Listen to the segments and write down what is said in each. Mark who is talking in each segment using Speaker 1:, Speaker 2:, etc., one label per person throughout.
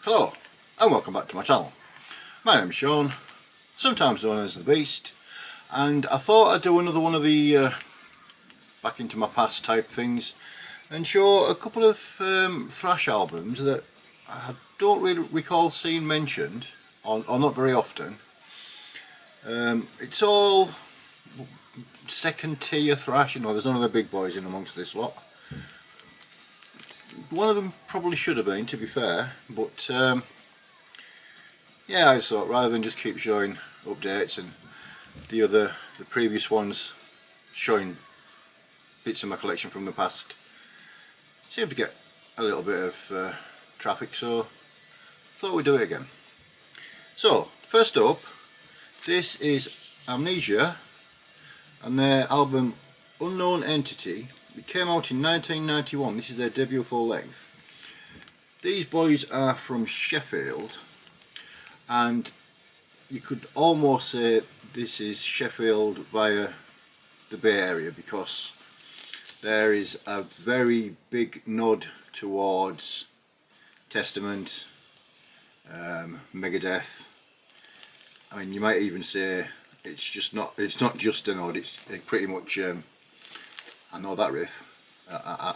Speaker 1: Hello and welcome back to my channel. My name is Sean, sometimes known as the Beast, and I thought I'd do another one of the back into my past type things and show a couple of thrash albums that I don't really recall seeing mentioned, or not very often. It's all second tier thrash, there's none of the big boys in amongst this lot. One of them probably should have been, to be fair, but yeah, I thought rather than just keep showing updates and the previous ones showing bits of my collection from the past seemed to get a little bit of traffic, so thought we'd do it again. So first up, this is Amnesia and their album Unknown Entity. It came out in 1991. This is their debut full length. These boys are from Sheffield, and you could almost say this is Sheffield via the Bay Area, because there is a very big nod towards Testament, Megadeth. I mean, you might even say it's not just a nod, it's pretty much I know that riff,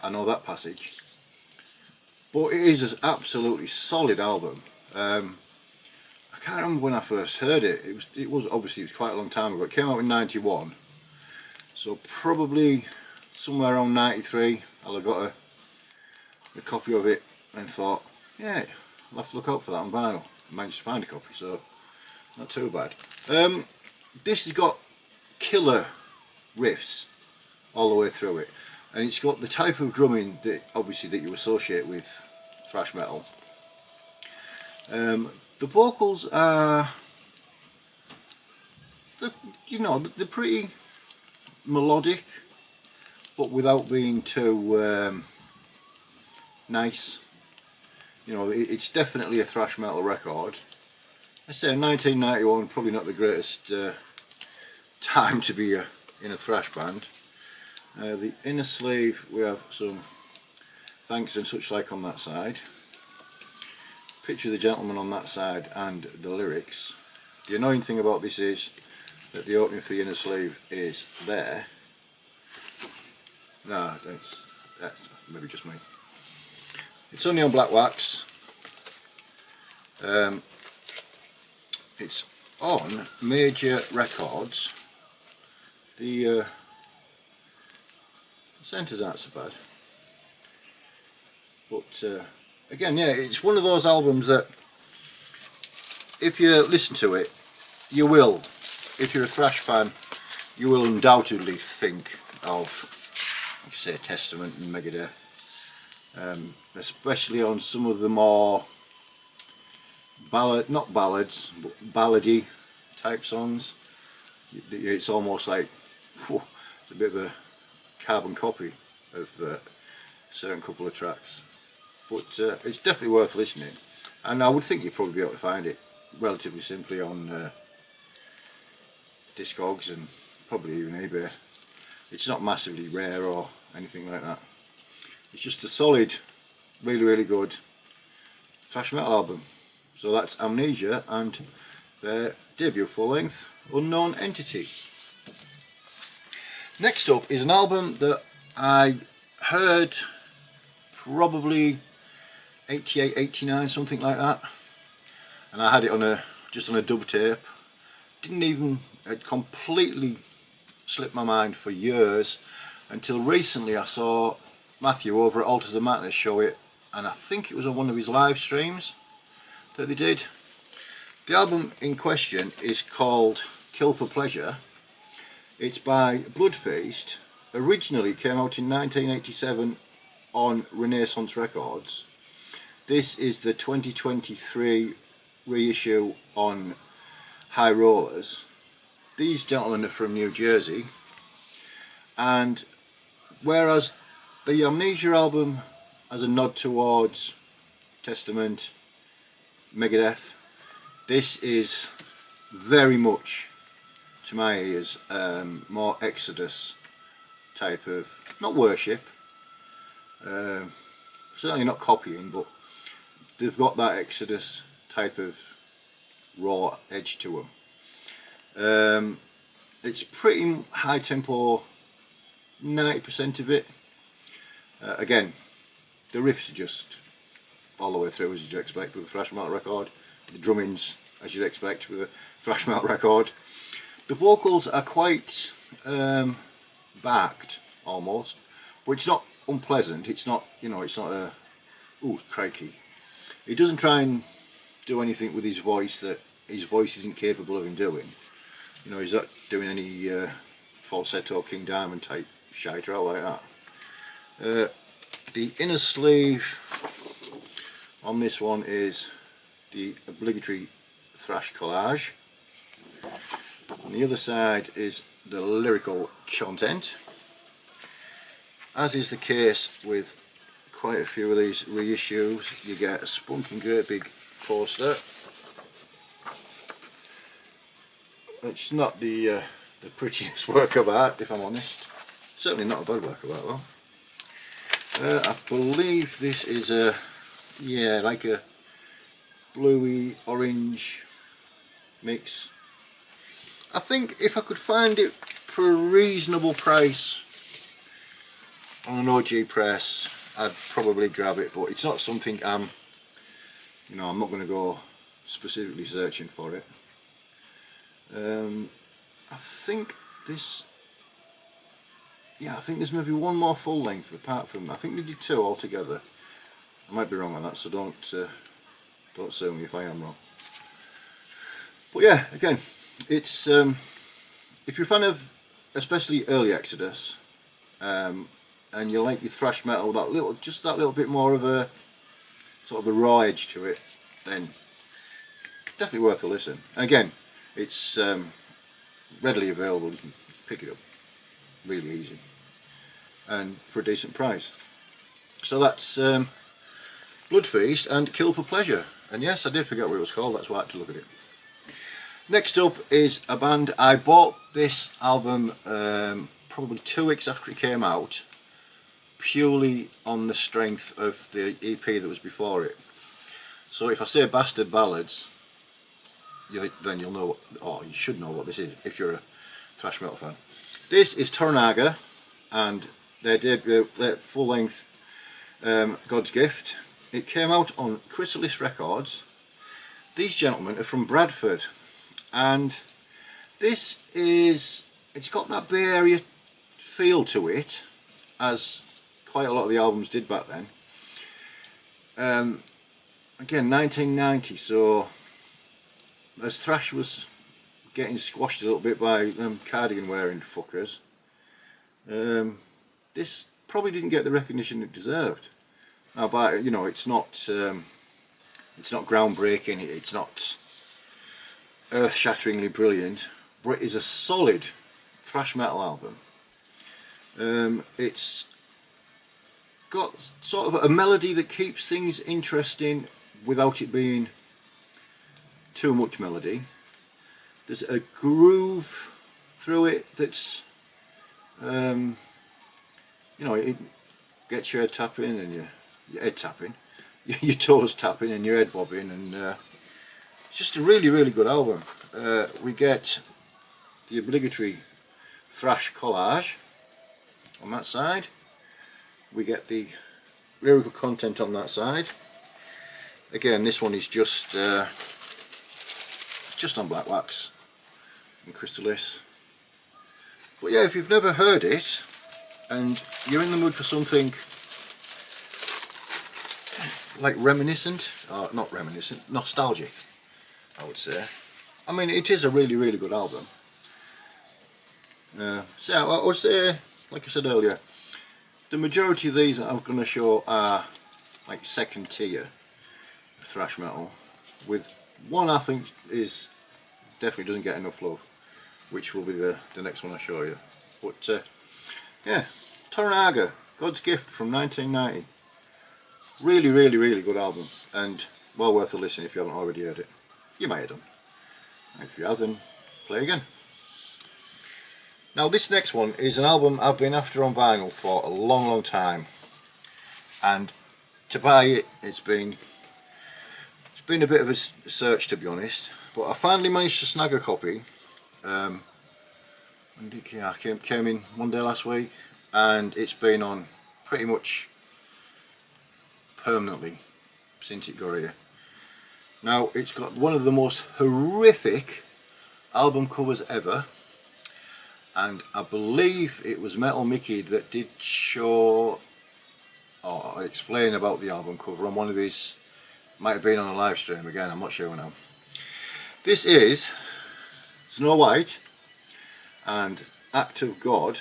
Speaker 1: I know that passage, but it is an absolutely solid album. I can't remember when I first heard it. It was obviously quite a long time ago. It came out in 91, so probably somewhere around 93 I'll have got a copy of it and thought, yeah, I'll have to look out for that on vinyl. I managed to find a copy, so not too bad. This has got killer riffs all the way through it, and it's got the type of drumming that obviously that you associate with thrash metal. The vocals are, they're pretty melodic, but without being too nice. It's definitely a thrash metal record. I say 1991, probably not the greatest time to be in a thrash band. The inner sleeve, we have some thanks and such like on that side. Picture of the gentleman on that side and the lyrics. The annoying thing about this is that the opening for the inner sleeve is there. No, that's maybe just me. It's only on black wax. It's on Major Records. The centres aren't so bad, but again, yeah, it's one of those albums that if you listen to it, you will, if you're a thrash fan, you will undoubtedly think of, like I say, Testament and Megadeth, especially on some of the more not ballads, but ballady type songs. It's almost like, whew, it's a bit of a carbon copy of a certain couple of tracks, but it's definitely worth listening, and I would think you'd probably be able to find it relatively simply on Discogs and probably even eBay. It's not massively rare or anything like that. It's just a solid, really good thrash metal album. So that's Amnesia and their debut full length Unknown Entity. Next up is an album that I heard probably 88, 89, something like that, and I had it just on a dub tape. It completely slipped my mind for years until recently I saw Matthew over at Altars of Madness show it, and I think it was on one of his live streams that they did. The album in question is called Kill for Pleasure. It's by Bloodfeast. Originally came out in 1987 on Renaissance Records. This is the 2023 reissue on High Rollers. These gentlemen are from New Jersey, and whereas the Amnesia album has a nod towards Testament, Megadeth, this is very much, to my ears, more Exodus type of, not worship, certainly not copying, but they've got that Exodus type of raw edge to them. It's pretty high tempo, 90% of it. Again, the riffs are just all the way through as you'd expect with a thrash metal record. The drumming's as you'd expect with a thrash metal record. The vocals are quite backed almost, but it's not unpleasant. It's not, you know, it's not a ooh crikey. He doesn't try and do anything with his voice that his voice isn't capable of him doing. You know, he's not doing any falsetto King Diamond type shite or out like that. The inner sleeve on this one is the obligatory thrash collage. On the other side is the lyrical content, as is the case with quite a few of these reissues. You get a spunking great big poster. It's not the prettiest work of art, if I'm honest. Certainly not a bad work of art though. I believe this is a, yeah, like a bluey orange mix. I think if I could find it for a reasonable price on an OG press, I'd probably grab it, but it's not something I'm not going to go specifically searching for it. I think this, yeah, I think there's maybe one more full length apart from, I think they did two altogether. I might be wrong on that, so don't sue me if I am wrong. But yeah, again, it's if you're a fan of especially early Exodus, and you like your thrash metal, just that little bit more of a sort of a raw edge to it, then definitely worth a listen. And again, it's readily available. You can pick it up really easy and for a decent price. So that's Blood Feast and Kill for Pleasure. And yes, I did forget what it was called, that's why I had to look at it. Next up is a band. I bought this album probably 2 weeks after it came out, purely on the strength of the EP that was before it. So if I say Bastard Ballads, then you'll know, or you should know what this is if you're a thrash metal fan. This is Toranaga and their debut, their full length God's Gift. It came out on Chrysalis Records. These gentlemen are from Bradford, and this is, it's got that Bay Area feel to it, as quite a lot of the albums did back then. Again, 1990, so as thrash was getting squashed a little bit by them cardigan wearing fuckers, this probably didn't get the recognition it deserved. Now, but you know, it's not groundbreaking, it's not earth-shatteringly brilliant, but it is a solid thrash metal album. It's got sort of a melody that keeps things interesting without it being too much melody. There's a groove through it that's you know, it gets your head tapping and your head tapping, your toes tapping and your head bobbing, and it's just a really, really good album. We get the obligatory thrash collage on that side. We get the lyrical content on that side. Again, this one is just on black wax and Chrysalis. But yeah, if you've never heard it and you're in the mood for something like reminiscent, or not reminiscent, nostalgic, I would say. I mean, it is a really, really good album. So I would say, like I said earlier, the majority of these that I'm going to show are like second tier thrash metal, with one I think is definitely doesn't get enough love, which will be the next one I show you. But yeah, Toranaga, God's Gift from 1990. Really, really, really good album, and well worth a listen if you haven't already heard it. You may have done. If you have, then play again. Now this next one is an album I've been after on vinyl for a long, long time, and to buy it, it's been been a bit of a search, to be honest, but I finally managed to snag a copy. When did it came in one day last week, and it's been on pretty much permanently since it got here. Now, it's got one of the most horrific album covers ever, and I believe it was Metal Mickey that did show or explain about the album cover on one of his, might have been on a live stream again, I'm not sure now. This is Snow White and Act of God.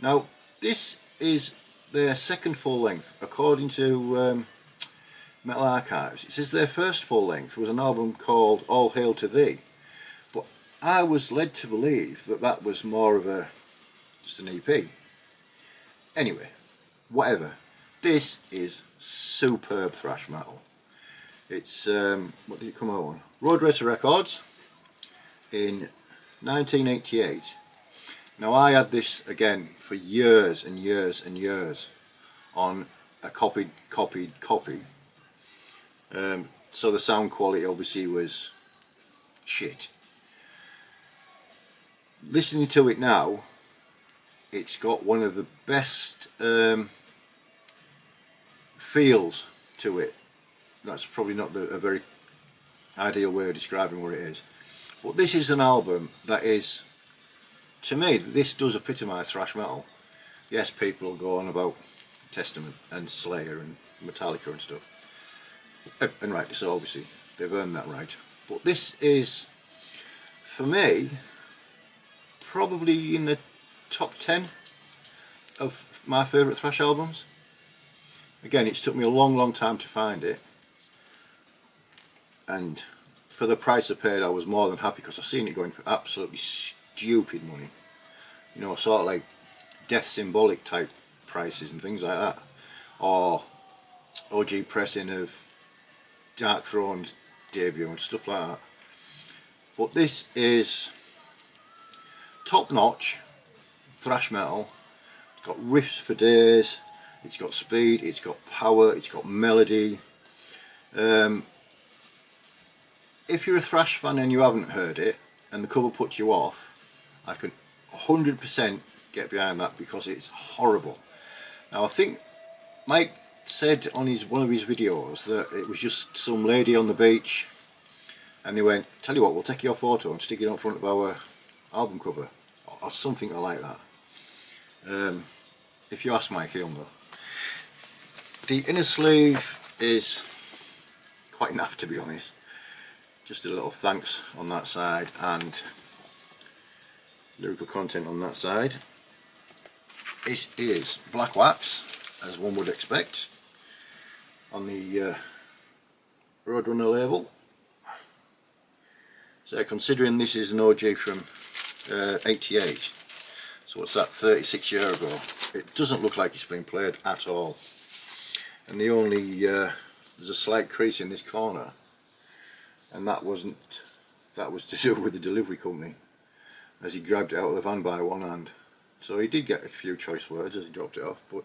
Speaker 1: Now, this is their second full length according to Metal Archives. It says their first full length was an album called All Hail to Thee, but I was led to believe that that was more of a just an EP. Anyway, whatever. This is superb thrash metal. It's what did it come out on? Road Racer Records in 1988. Now, I had this again for years and years and years on a copied copy. So the sound quality obviously was shit. Listening to it now, it's got one of the best feels to it. That's probably not a very ideal way of describing what it is. But this is an album that is, to me, this does epitomise thrash metal. Yes, people will go on about Testament and Slayer and Metallica and stuff. And rightly so, obviously. They've earned that right. But this is, for me, probably in the top 10 of my favourite thrash albums. Again, it's took me a long time to find it, and for the price I paid I was more than happy, because I've seen it going for absolutely stupid money, you know, sort of like Death Symbolic type prices and things like that, or OG pressing of Dark Throne's debut and stuff like that. But this is top notch thrash metal. It's got riffs for days, it's got speed, it's got power, it's got melody. If you're a thrash fan and you haven't heard it and the cover puts you off, I can 100% get behind that, because it's horrible. Now, I think Mike said on one of his videos that it was just some lady on the beach and they went, tell you what, we'll take your photo and stick it on front of our album cover, or something like that. If you ask Mike, he'll know. The inner sleeve is quite naff, to be honest. Just a little thanks on that side and lyrical content on that side. It is black wax, as one would expect, on the Roadrunner label. So considering this is an OG from 88, so what's that, 36 years ago, it doesn't look like it's been played at all. And the only, there's a slight crease in this corner, and that was to do with the delivery company, as he grabbed it out of the van by one hand. So he did get a few choice words as he dropped it off, but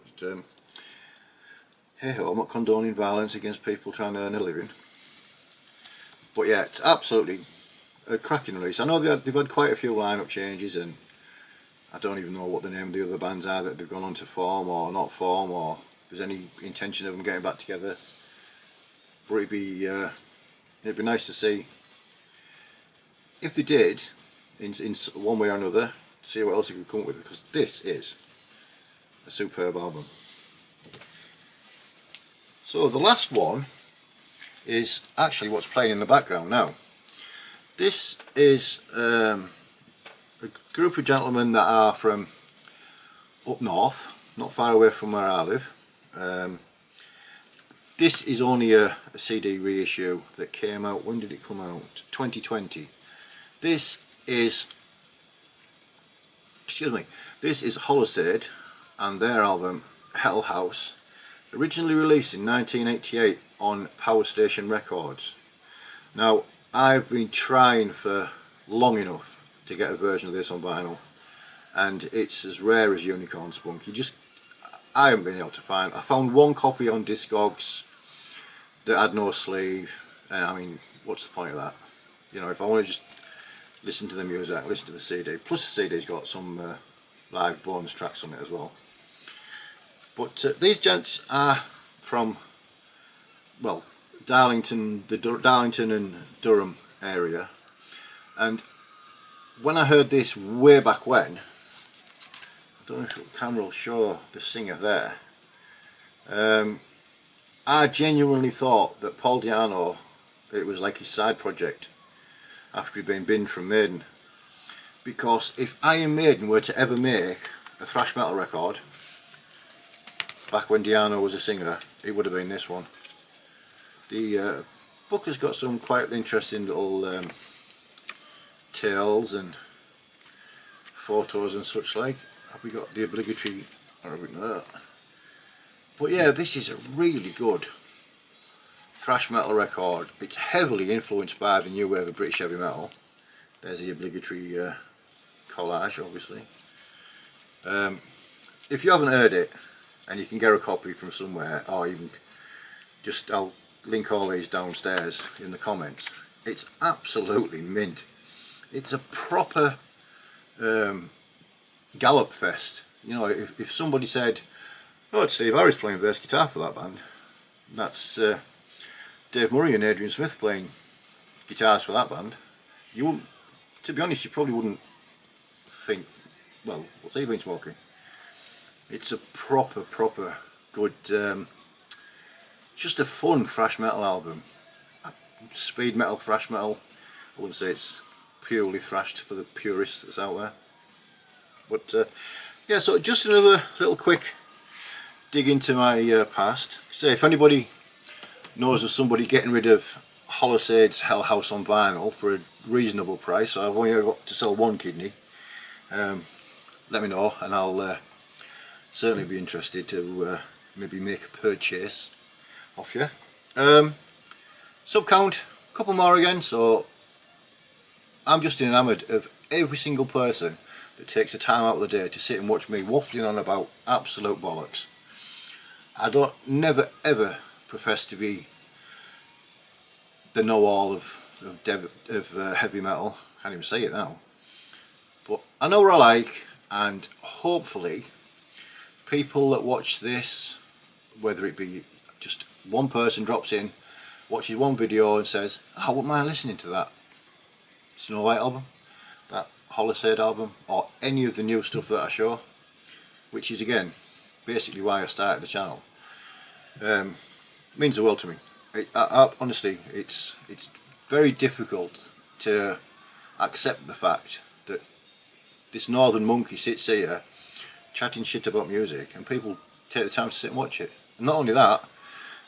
Speaker 1: hey ho, I'm not condoning violence against people trying to earn a living. But yeah, it's absolutely a cracking release. I know they've had quite a few lineup changes, and I don't even know what the name of the other bands are that they've gone on to form or not form, or if there's any intention of them getting back together. But it'd be nice to see if they did, in one way or another, see what else they could come up with, because this is a superb album. So the last one is actually what's playing in the background now. This is a group of gentlemen that are from up north, not far away from where I live. This is only a CD reissue that came out, when did it come out? 2020. This is Hollister and their album Hell House, originally released in 1988 on Power Station Records. Now, I've been trying for long enough to get a version of this on vinyl, and it's as rare as unicorn spunk. I haven't been able to find. I found one copy on Discogs that had no sleeve, I mean, what's the point of that? You know, if I want to just listen to the music, listen to the CD. Plus the CD's got some live bonus tracks on it as well. But these gents are from, well, Darlington, the Darlington and Durham area. And when I heard this way back when, I don't know if the camera will show the singer there. I genuinely thought that Paul Di'Anno, it was like his side project after he'd been binned from Maiden. Because if Iron Maiden were to ever make a thrash metal record, back when Di'Anno was a singer, it would have been this one. The book has got some quite interesting little tales and photos and such like. Have we got the obligatory, or have we not? But yeah, this is a really good thrash metal record. It's heavily influenced by the new wave of British heavy metal. There's the obligatory collage, obviously. If you haven't heard it, and you can get a copy from somewhere, or even just, I'll link all these downstairs in the comments. It's absolutely mint. It's a proper gallop fest. You know, if somebody said, "Oh, it's Steve Harris playing bass guitar for that band," that's Dave Murray and Adrian Smith playing guitars for that band, you wouldn't, to be honest, you probably wouldn't think, well, what's he been smoking? It's a proper good, just a fun thrash metal album. Speed metal, thrash metal. I wouldn't say it's purely thrashed for the purists that's out there. But yeah, so just another little quick dig into my past. So if anybody knows of somebody getting rid of Holosade's Hell House on vinyl for a reasonable price, I've only got to sell one kidney, let me know and I'll certainly be interested to maybe make a purchase off you. Sub count, a couple more again, so I'm just enamoured of every single person that takes the time out of the day to sit and watch me waffling on about absolute bollocks. I don't never ever profess to be the know-all of heavy metal. Can't even say it now. But I know what I like, and hopefully people that watch this, whether it be just one person drops in, watches one video and says, "Oh, I wouldn't mind listening to that Snow White album, that Holosade album, or any of the new stuff that I show," which is again basically why I started the channel. Means the world to me. Honestly, it's very difficult to accept the fact that this northern monkey sits here chatting shit about music and people take the time to sit and watch it. And not only that,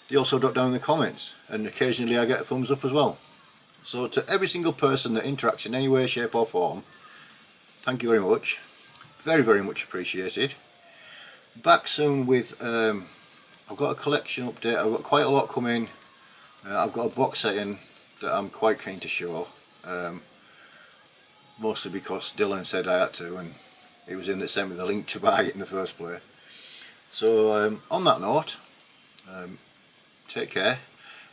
Speaker 1: they also drop down in the comments, and occasionally I get a thumbs up as well. So to every single person that interacts in any way, shape or form, thank you very much. Very much appreciated. Back soon with, I've got a collection update. I've got quite a lot coming. I've got a box set in that I'm quite keen to show. Mostly because Dylan said I had to, and it was him that sent me the link to buy it in the first place. So on that note, take care,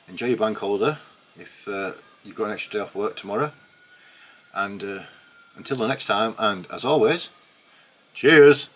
Speaker 1: enjoy your bank holiday if you've got an extra day off work tomorrow, and until the next time, and as always, cheers!